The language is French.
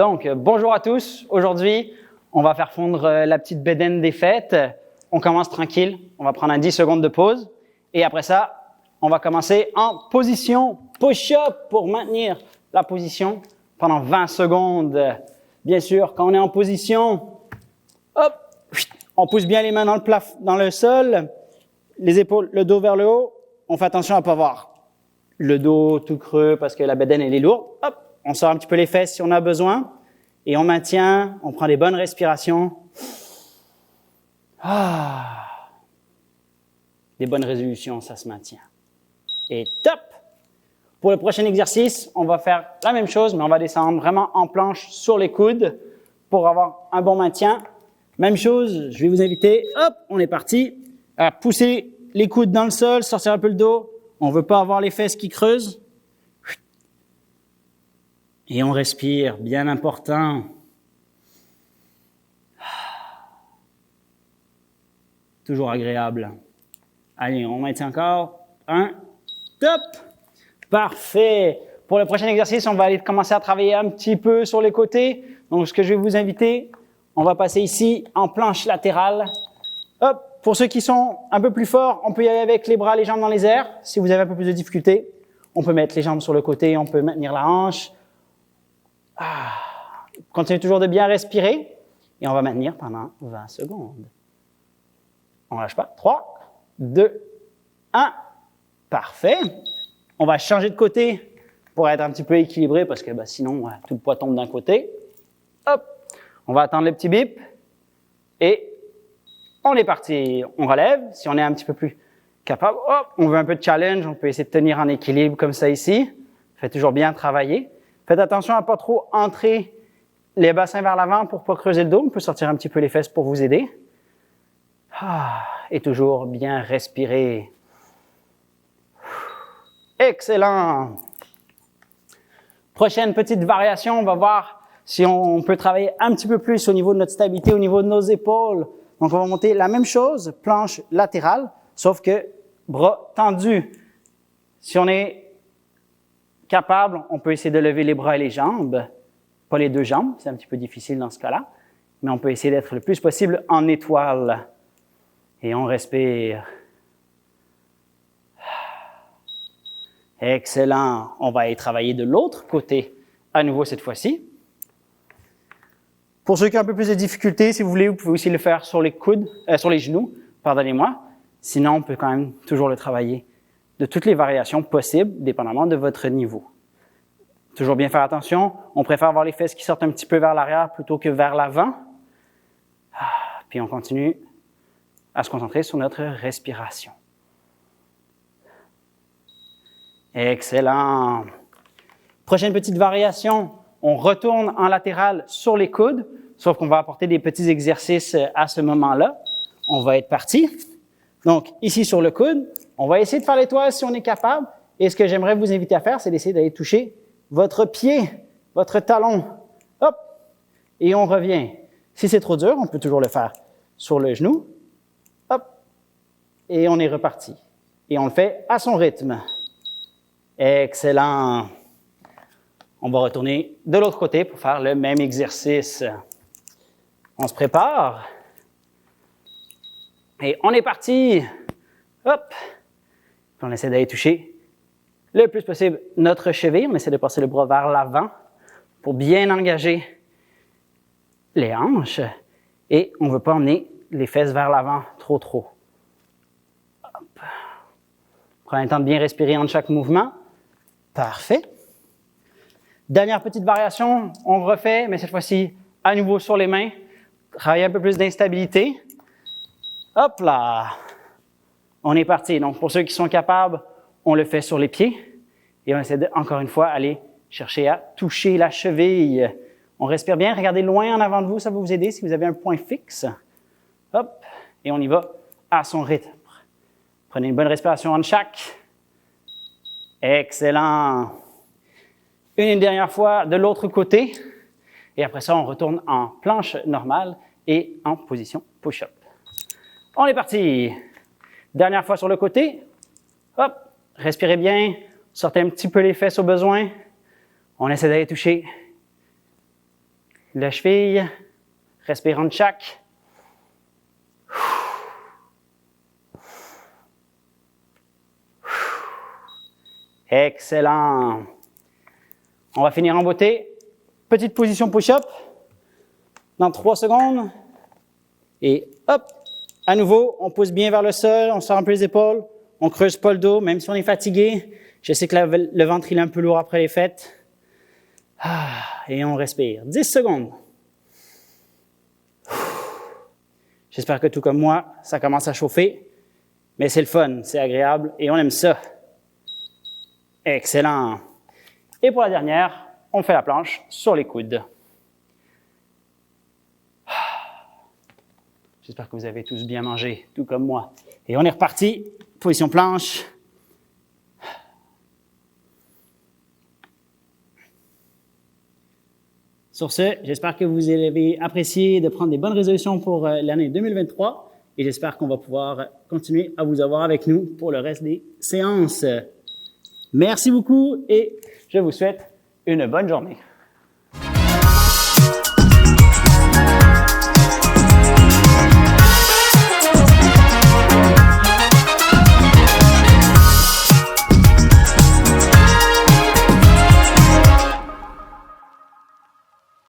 Donc, bonjour à tous. Aujourd'hui, on va faire fondre la petite bédaine des fêtes. On commence tranquille. On va prendre un 10 secondes de pause. Et après ça, on va commencer en position push-up pour maintenir la position pendant 20 secondes. Bien sûr, quand on est en position, hop, on pousse bien les mains dans le sol, les épaules, le dos vers le haut. On fait attention à ne pas avoir le dos tout creux parce que la bédaine, elle est lourde. Hop, on sort un petit peu les fesses si on a besoin. Et on maintient, on prend des bonnes respirations. Des bonnes résolutions, ça se maintient. Et top! Pour le prochain exercice, on va faire la même chose, mais on va descendre vraiment en planche sur les coudes pour avoir un bon maintien. Même chose, je vais vous inviter, hop, on est parti, à pousser les coudes dans le sol, sortir un peu le dos. On ne veut pas avoir les fesses qui creusent. Et on respire, bien important. Toujours agréable. Allez, on maintient encore. Un, top! Parfait! Pour le prochain exercice, on va aller commencer à travailler un petit peu sur les côtés. Donc, ce que je vais vous inviter, on va passer ici en planche latérale. Hop! Pour ceux qui sont un peu plus forts, on peut y aller avec les bras, les jambes dans les airs. Si vous avez un peu plus de difficulté, on peut mettre les jambes sur le côté, on peut maintenir la hanche. Continuez toujours de bien respirer et on va maintenir pendant 20 secondes. On ne lâche pas. 3, 2, 1. Parfait. On va changer de côté pour être un petit peu équilibré parce que sinon, tout le poids tombe d'un côté. Hop. On va attendre le petit bip et on est parti. On relève. Si on est un petit peu plus capable, hop, on veut un peu de challenge, on peut essayer de tenir en équilibre comme ça ici. Faites toujours bien travailler. Faites attention à ne pas trop entrer les bassins vers l'avant pour ne pas creuser le dos. On peut sortir un petit peu les fesses pour vous aider. Et toujours bien respirer. Excellent. Prochaine petite variation, on va voir si on peut travailler un petit peu plus au niveau de notre stabilité, au niveau de nos épaules. Donc, on va monter la même chose, planche latérale, sauf que bras tendus. Si on est capable, on peut essayer de lever les bras et les jambes, pas les deux jambes, c'est un petit peu difficile dans ce cas-là, mais on peut essayer d'être le plus possible en étoile. Et on respire. Excellent. On va aller travailler de l'autre côté, à nouveau cette fois-ci. Pour ceux qui ont un peu plus de difficultés, si vous voulez, vous pouvez aussi le faire sur les coudes, sur les genoux, pardonnez-moi. Sinon, on peut quand même toujours le travailler de toutes les variations possibles, dépendamment de votre niveau. Toujours bien faire attention. On préfère avoir les fesses qui sortent un petit peu vers l'arrière plutôt que vers l'avant. Puis on continue à se concentrer sur notre respiration. Excellent. Prochaine petite variation, on retourne en latéral sur les coudes, sauf qu'on va apporter des petits exercices à ce moment-là. On va être parti. Donc, ici sur le coude, on va essayer de faire l'étoile si on est capable. Et ce que j'aimerais vous inviter à faire, c'est d'essayer d'aller toucher votre pied, votre talon. Hop! Et on revient. Si c'est trop dur, on peut toujours le faire sur le genou. Hop! Et on est reparti. Et on le fait à son rythme. Excellent. On va retourner de l'autre côté pour faire le même exercice. On se prépare. Et on est parti. Hop. Puis on essaie d'aller toucher le plus possible notre cheville. On essaie de passer le bras vers l'avant pour bien engager les hanches. Et on ne veut pas emmener les fesses vers l'avant trop. Hop. Prenez le temps de bien respirer entre chaque mouvement. Parfait. Dernière petite variation, on refait, mais cette fois-ci, à nouveau sur les mains. Travailler un peu plus d'instabilité. Hop là! On est parti. Donc, pour ceux qui sont capables, on le fait sur les pieds. Et on essaie de, encore une fois, aller chercher à toucher la cheville. On respire bien. Regardez loin en avant de vous, ça va vous aider si vous avez un point fixe. Hop! Et on y va à son rythme. Prenez une bonne respiration en chaque. Excellent! Une dernière fois de l'autre côté. Et après ça, on retourne en planche normale et en position push-up. On est parti! Dernière fois sur le côté. Hop! Respirez bien. Sortez un petit peu les fesses au besoin. On essaie d'aller toucher la cheville. Respire en chaque. Excellent. On va finir en beauté. Petite position push-up. Dans 3 secondes. Et hop, à nouveau, on pousse bien vers le sol, on sort un peu les épaules, on creuse pas le dos, même si on est fatigué. Je sais que le ventre il est un peu lourd après les fêtes. Et on respire. 10 secondes. J'espère que tout comme moi, ça commence à chauffer. Mais c'est le fun, c'est agréable et on aime ça. Excellent. Et pour la dernière, on fait la planche sur les coudes. J'espère que vous avez tous bien mangé, tout comme moi. Et on est reparti. Position planche. Sur ce, j'espère que vous avez apprécié de prendre des bonnes résolutions pour l'année 2023 et j'espère qu'on va pouvoir continuer à vous avoir avec nous pour le reste des séances. Merci beaucoup et je vous souhaite une bonne journée.